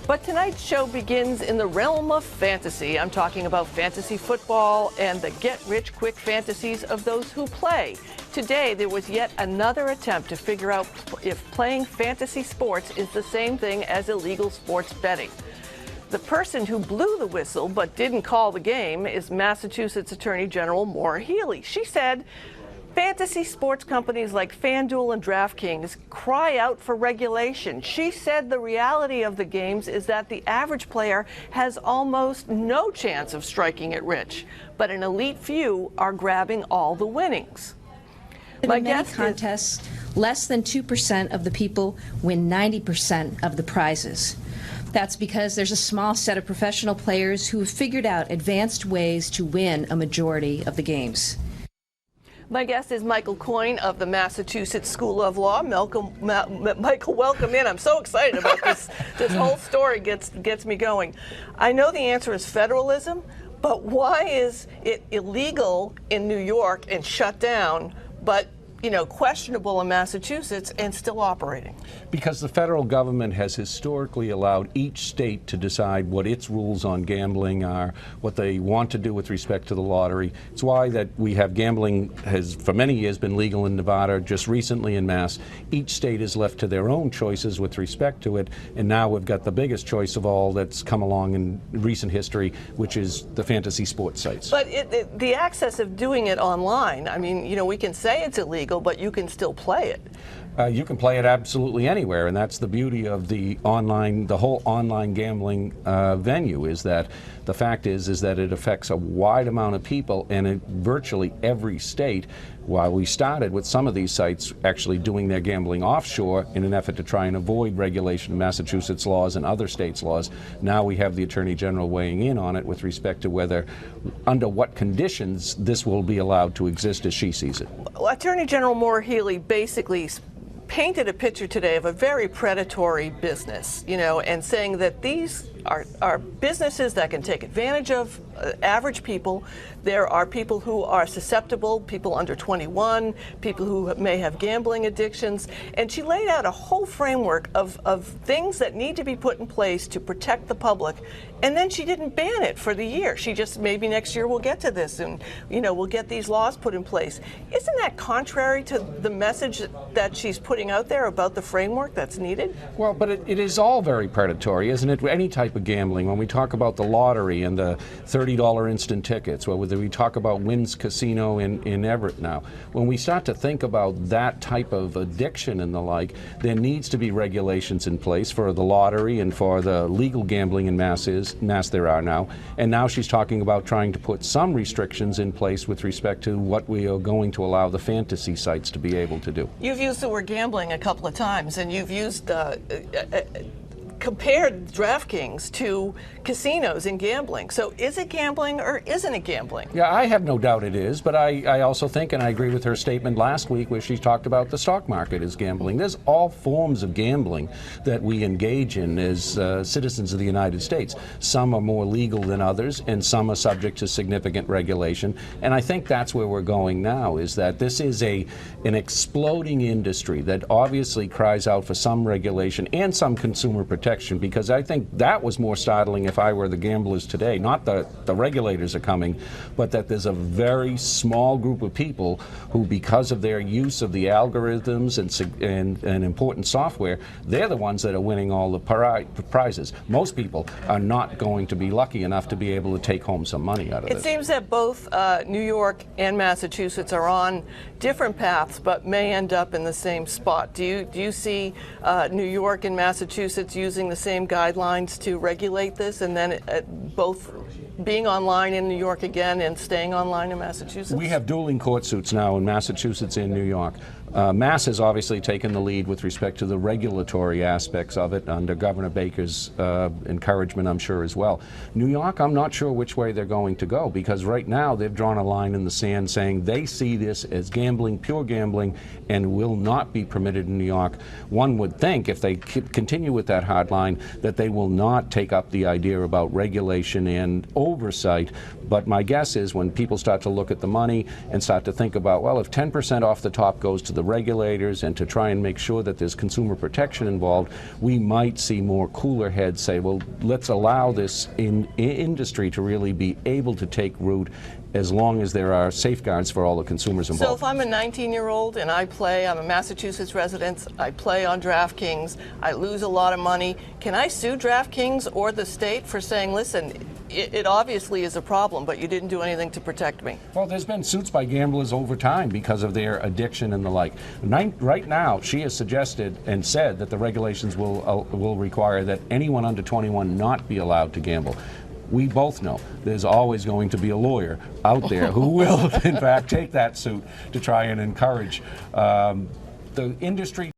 But tonight's show begins in the realm of fantasy. I'm talking about fantasy football and the get-rich-quick fantasies of those who play. Today, there was yet another attempt to figure out if playing fantasy sports is the same thing as illegal sports betting. The person who blew the whistle but didn't call the game is Massachusetts Attorney General Maura Healey. She said, fantasy sports companies like FanDuel and DraftKings cry out for regulation. She said the reality of the games is that the average player has almost no chance of striking it rich, but an elite few are grabbing all the winnings. In many contests, less than 2% of the people win 90% of the prizes. That's because there's a small set of professional players who have figured out advanced ways to win a majority of the games. My guest is Michael Coyne of the Massachusetts School of Law. Michael, welcome in. I'm so excited about this. This whole story gets me going. I know the answer is federalism, but why is it illegal in New York and shut down, but questionable in Massachusetts and still operating? Because the federal government has historically allowed each state to decide what its rules on gambling are, what they want to do with respect to the lottery. It's why that we have gambling has for many years been legal in Nevada, just recently in Mass. Each state is left to their own choices with respect to it, and now we've got the biggest choice of all that's come along in recent history, which is the fantasy sports sites. But the access of doing it online, I mean, we can say it's illegal, but you can still play it. You can play it absolutely anywhere, and that's the beauty of the whole online gambling venue, is that the fact is that it affects a wide amount of people, and in virtually every state. While we started with some of these sites actually doing their gambling offshore in an effort to try and avoid regulation of Massachusetts laws and other states' laws, now we have the Attorney General weighing in on it with respect to whether, under what conditions, this will be allowed to exist as she sees it. Well, Attorney General Maura Healey basically painted a picture today of a very predatory business, and saying that these are businesses that can take advantage of average people. There are people who are susceptible, people under 21, people who may have gambling addictions. And she laid out a whole framework of things that need to be put in place to protect the public. And then she didn't ban it for the year. She just, maybe next year we'll get to this and, we'll get these laws put in place. Isn't that contrary to the message that she's putting out there about the framework that's needed? Well, but it is all very predatory, isn't it? Any type of gambling. When we talk about the lottery and the $30 instant tickets, whether we talk about Wynn's Casino in Everett now, when we start to think about that type of addiction and the like, there needs to be regulations in place for the lottery and for the legal gambling in Mass there are now. And now she's talking about trying to put some restrictions in place with respect to what we are going to allow the fantasy sites to be able to do. You've used the word gambling a couple of times, and you've used compared DraftKings to casinos in gambling. So is it gambling or isn't it gambling? Yeah, I have no doubt it is, but I also think, and I agree with her statement last week where she talked about the stock market as gambling. There's all forms of gambling that we engage in as citizens of the United States. Some are more legal than others, and some are subject to significant regulation. And I think that's where we're going now, is that this is an exploding industry that obviously cries out for some regulation and some consumer protection, because I think that was more startling if I were the gamblers today. Not that the regulators are coming, but that there's a very small group of people who, because of their use of the algorithms and important software, they're the ones that are winning all the prizes. Most people are not going to be lucky enough to be able to take home some money out of this. It seems that both New York and Massachusetts are on different paths, but may end up in the same spot. Do you see New York and Massachusetts using the same guidelines to regulate this, and then both being online in New York again and staying online in Massachusetts? We have dueling court suits now in Massachusetts and New York. Mass has obviously taken the lead with respect to the regulatory aspects of it under Governor Baker's encouragement, I'm sure, as well. New York, I'm not sure which way they're going to go, because right now they've drawn a line in the sand saying they see this as gambling, pure gambling, and will not be permitted in New York. One would think if they continue with that hard line that they will not take up the idea about regulation and oversight. But my guess is when people start to look at the money and start to think about, well, if 10% off the top goes to the regulators and to try and make sure that there's consumer protection involved, we might see more cooler heads say, well, let's allow this industry to really be able to take root as long as there are safeguards for all the consumers involved. So if I'm a 19-year-old and I'm a Massachusetts resident, I play on DraftKings, I lose a lot of money, can I sue DraftKings or the state for saying, listen, it obviously is a problem, but you didn't do anything to protect me? Well, there's been suits by gamblers over time because of their addiction and the like. Right now, she has suggested and said that the regulations will require that anyone under 21 not be allowed to gamble. We both know there's always going to be a lawyer out there who will, in fact, take that suit to try and encourage the industry